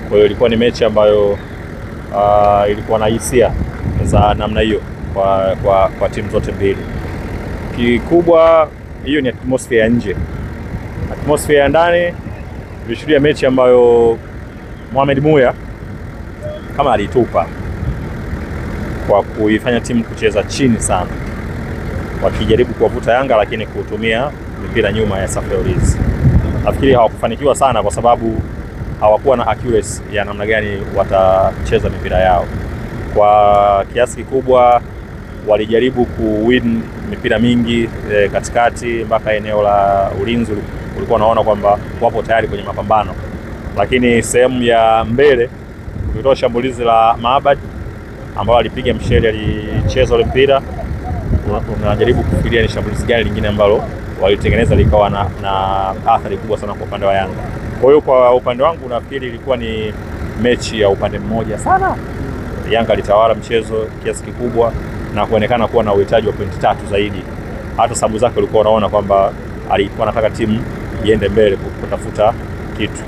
Kwa hiyo ilikuwa ni mechi ambayo ilikuwa na hisia za namna hiyo kwa timu zote mbili. Kikubwa hiyo ni atmosphere ya nje. Atmosphere ya ndani tulishuhudia mechi ambayo Mohamed Muya kama alitupa kwa kuifanya timu kucheza chini sana, wakijaribu kuwavuta Yanga lakini kutumia mipira nyuma ya safu ya ulinzi. Nafikiri hawakufanikiwa sana kwa sababu hawakuwa na accuracy ya namna gani watacheza mipira yao. Kwa kiasi kikubwa walijaribu kuwin mipira mingi katikati mpaka eneo la ulinzi, ulikuwa unaona kwamba wapo tayari kwenye mapambano, lakini sehemu ya mbele kulitoa shambulizi la Maabad ambao alipiga msheli, alicheza ule mpira. Unajaribu kufikiria ni shambulizi gani lingine ambalo walitengeneza likawa na athari kubwa sana kwa upande wa Yanga. Kwa hiyo kwa upande wangu nafikiri ilikuwa ni mechi ya upande mmoja sana. Yanga alitawala mchezo kiasi kikubwa na kuonekana kuwa na uhitaji wa pointi 3 zaidi. Hata sababu zake ulikuwa unaona kwamba alikuwa anataka timu iende mbele kutafuta kitu.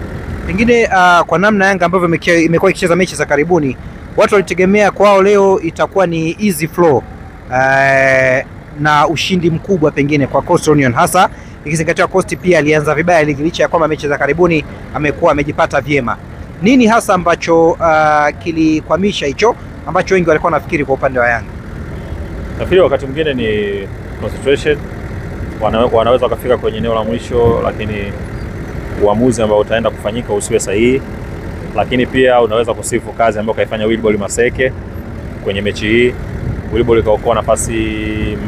Pengine kwa namna Yanga ambavyo imekuwa ikicheza mechi za karibuni, watu walitegemea kwao leo itakuwa ni easy flow na ushindi mkubwa pengine kwa Coastal Union, hasa ikizingatia Coast pia alianza vibaya ligi licha ya kwamba mechi za karibuni amekuwa amejipata vyema. Nini hasa ambacho kilikwamisha hicho ambacho wengi walikuwa nafikiri kwa upande wa Yanga? Nafikiri wakati mwingine ni concentration, wanaweza wakafika kwenye eneo la mwisho lakini uamuzi ambao utaenda kufanyika usiwe sahihi. Lakini pia unaweza kusifu kazi ambayo kaifanya Wilbol Maseke kwenye mechi hii. Wilbol kaokoa nafasi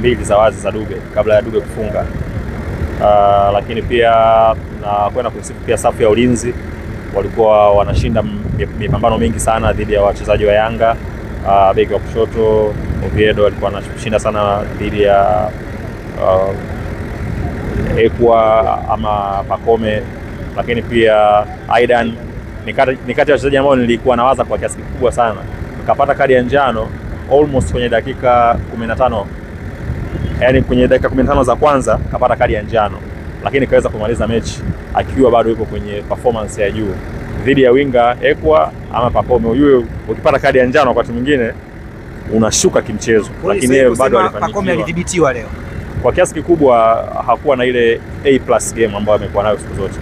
2 za wazi za Dube kabla ya Dube kufunga. Lakini pia na kwenda kusifu pia safu ya ulinzi, walikuwa wanashinda mipambano mingi sana dhidi ya wachezaji wa Yanga. Beki wa kushoto Oviedo alikuwa anashinda sana dhidi ya Ekwa ama Pakome, lakini pia Aidan ni kati ya wachezaji ambao nilikuwa nawaza kwa kiasi kikubwa sana. Nikapata kadi ya njano almost kwenye dakika 15. Yaani kwenye dakika 15 za kwanza kapata kadi ya njano, lakini kaweza kumaliza mechi akiwa bado yuko kwenye performance ya juu dhidi ya winga Ekwa ama Pakome. Yule ukipata kadi ya njano wakati mwingine unashuka kimchezo, lakini yeye bado alifanikiwa. Pakome alidhibitiwa leo. Kwa kiasi kikubwa hakuwa na ile A+ game ambayo amekuwa nayo siku zote.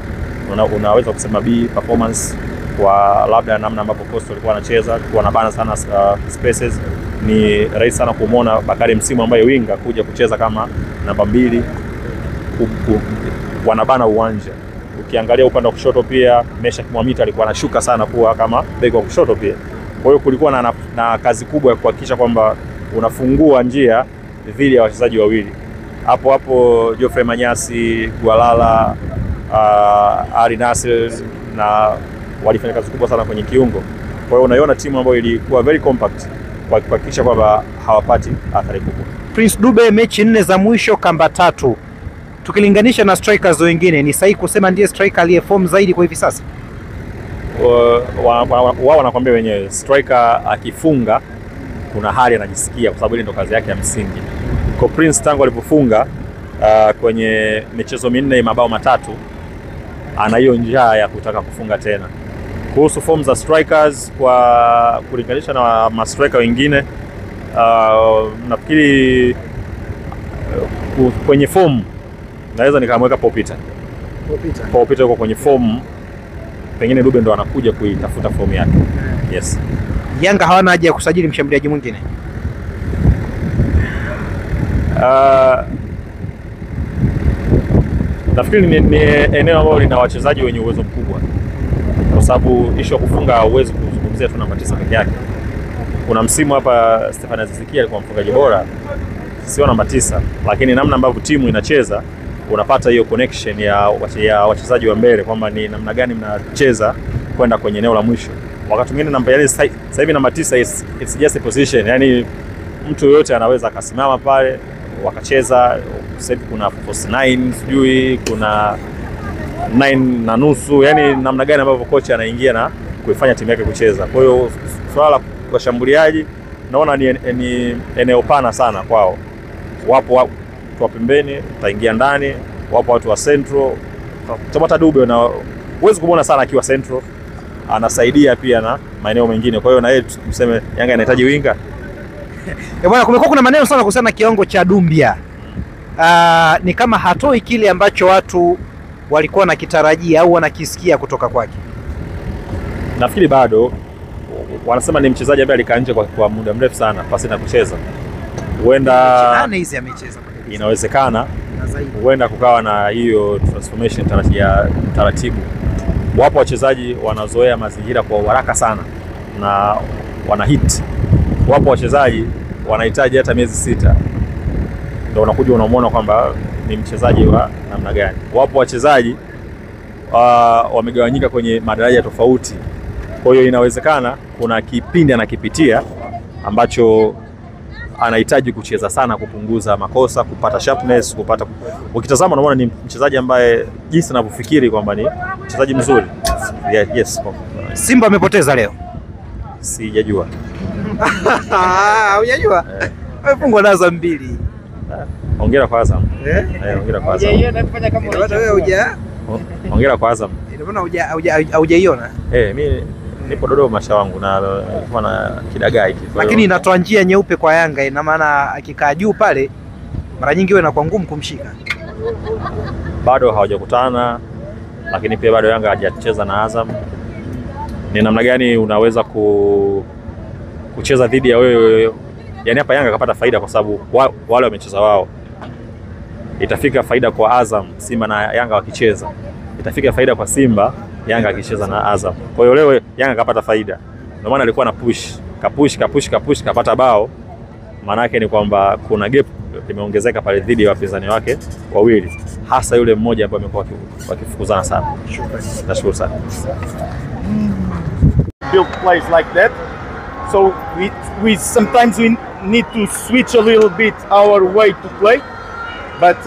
Unaweza kusema B performance kwa labda namna ambapo Coastal alikuwa anacheza, kwa nabana sana spaces. Ni rahisi sana kumuona Bakari Msimu ambaye winga kuja kucheza kama namba 2 wanabana uwanja. Ukiangalia upande wa kushoto pia Mesha Mwamita alikuwa anashuka sana kuwa kama beki wa kushoto pia. Kwa hiyo kulikuwa na kazi kubwa ya kuhakikisha kwamba unafungua njia dhidi ya wachezaji wawili. Hapo Geoffrey Manyasi, Gualala, Ari Nasser na walifanya kazi kubwa sana kwenye kiungo. Kwa hiyo unaiona timu ambayo ilikuwa very compact kwa kuhakikisha kwamba hawapati athari kubwa. Prince Dube mechi 4 za mwisho kamba 3. Tukilinganisha na strikers wengine, ni sahihi kusema ndiye striker aliyeform zaidi kwa hivi sasa? Wao wanakuambia wenyewe striker akifunga kuna hali anajisikia kwa sababu ile ndo kazi yake ya msingi. Kwa Prince tangu alipofunga kwenye michezo 4 mabao 3 ana hiyo njaa ya kutaka kufunga tena. Kuhusu form za strikers kwa kulinganisha na ma striker wengine, nafikiri kwenye form naweza nikamweka Popita yuko kwenye form, pengine Dube ndo anakuja kuitafuta form yake. Yes. Yanga hawana haja ya kusajili mshambuliaji mwingine? Nafikiri ni eneo ambalo lina wachezaji wenye uwezo mkubwa, kwa sababu issue ya kufunga uwezo kuzungumzia tu namba 9 peke yake. Kuna msimu hapa Stefan Azizikia alikuwa mfungaji bora, sio namba 9, lakini namna ambavyo timu inacheza unapata hiyo connection ya wachezaji wa mbele kwamba ni namna gani mnacheza kwenda kwenye eneo la mwisho. Wakati mwingine namba yani sasa hivi namba 9 it's just a position, yani mtu yoyote anaweza akasimama pale wakacheza. Sasa kuna force 9 sijui kuna 9 na nusu, yani namna gani ambavyo kocha anaingia na kuifanya timu yake kucheza. Kwa hiyo swala kwa shambuliaji naona ni eneo pana sana kwao. Wapo watu wa pembeni, utaingia ndani, wapo watu wa central. Tabata Dube na uwezo kumuona sana akiwa central. anasaidia pia na maeneo mengine. Kwa hiyo na yeye tuseme Yanga inahitaji winga. Bwana, kumekuwa kuna maneno sana kuhusiana na kiwango cha Dumbia. Ni kama hatoi kile ambacho watu walikuwa nakitarajia au wanakisikia kutoka kwake. Nafikiri bado wanasema ni mchezaji ambaye alikaa nje kwa muda mrefu sana pasi na kucheza. Huenda hizi amecheza. Inawezekana huenda kukawa na hiyo transformation taratibu. Wapo wachezaji wanazoea mazingira kwa haraka sana na wana hit. Wapo wachezaji wanahitaji hata miezi 6 ndio unakuja unamwona kwamba ni mchezaji wa namna gani. Wapo wachezaji wamegawanyika kwenye madaraja tofauti. Kwa hiyo inawezekana kuna kipindi anakipitia ambacho anahitaji kucheza sana, kupunguza makosa, kupata sharpness, ukitazama unaona ni mchezaji ambaye jinsi anavyofikiri kwamba ni mchezaji mzuri. Yes. Simba amepoteza leo. Sijajua. Hujajua? Amefungwa na Azam 2. Hongera kwa Azam. Hongera kwa Azam. Hongera kwa Azam. Hujaiona? Mimi nipo Dodoma wangu na nilikuwa na kidagai. Lakini inatoa njia nyeupe kwa Yanga, ina maana akikaa juu pale mara nyingi wewe inakuwa ngumu kumshika. Bado hawajakutana, lakini pia bado Yanga hajacheza na Azam. Ni namna gani unaweza kucheza dhidi ya wewe? Yaani hapa Yanga kapata faida kwa sababu wale wamecheza wao. Itafika faida kwa Azam Simba na Yanga wakicheza. Itafika faida kwa Simba Yanga akicheza na Azam. Kwa hiyo leo Yanga kapata faida. Ndio maana alikuwa na kapush kapata bao. Maana yake ni kwamba kuna gap limeongezeka pale dhidi ya wapinzani wake wawili, hasa yule mmoja ambaye amekuwa wakifukuzana sana. Nashukuru sana. Build plays like that. So we sometimes we need to switch a little bit our way to play. But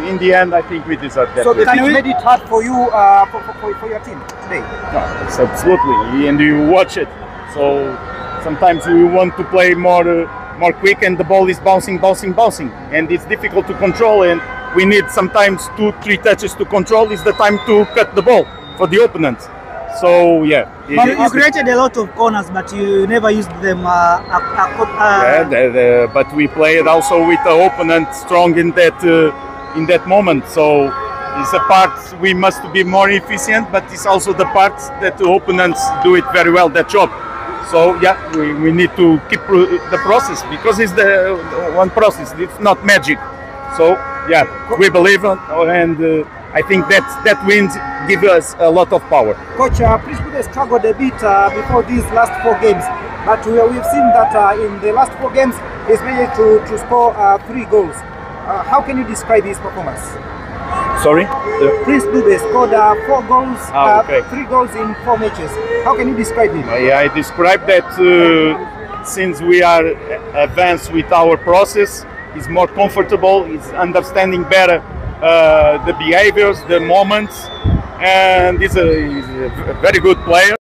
in the end, I think we deserve that. So can you made it hard for you for your team today? No, it's absolutely, and you watch it. So sometimes we want to play more quick, and the ball is bouncing, and it's difficult to control. And we need sometimes 2-3 touches to control. Is the time to cut the ball for the opponent. So yeah. You created a lot of corners, but you never used them. But we played also with the opponent strong in that moment. So it's a part we must be more efficient, but it's also the part that the opponents do it very well, that job. So yeah, we need to keep the process, because it's the one process. It's not magic. So yeah, we believe and I think that wins give us a lot of power. Coach, Prince Dube struggled a bit before these last 4 games, but we've seen that in the last 4 games he's managed to score 3 goals. How can you describe his performance? Sorry? Prince Dube scored 4 goals, okay. 3 goals in 4 matches. How can you describe him? Yeah, I describe that since we are advanced with our process, he's more comfortable, he's understanding better the behaviors, the moments, and he's a very good player.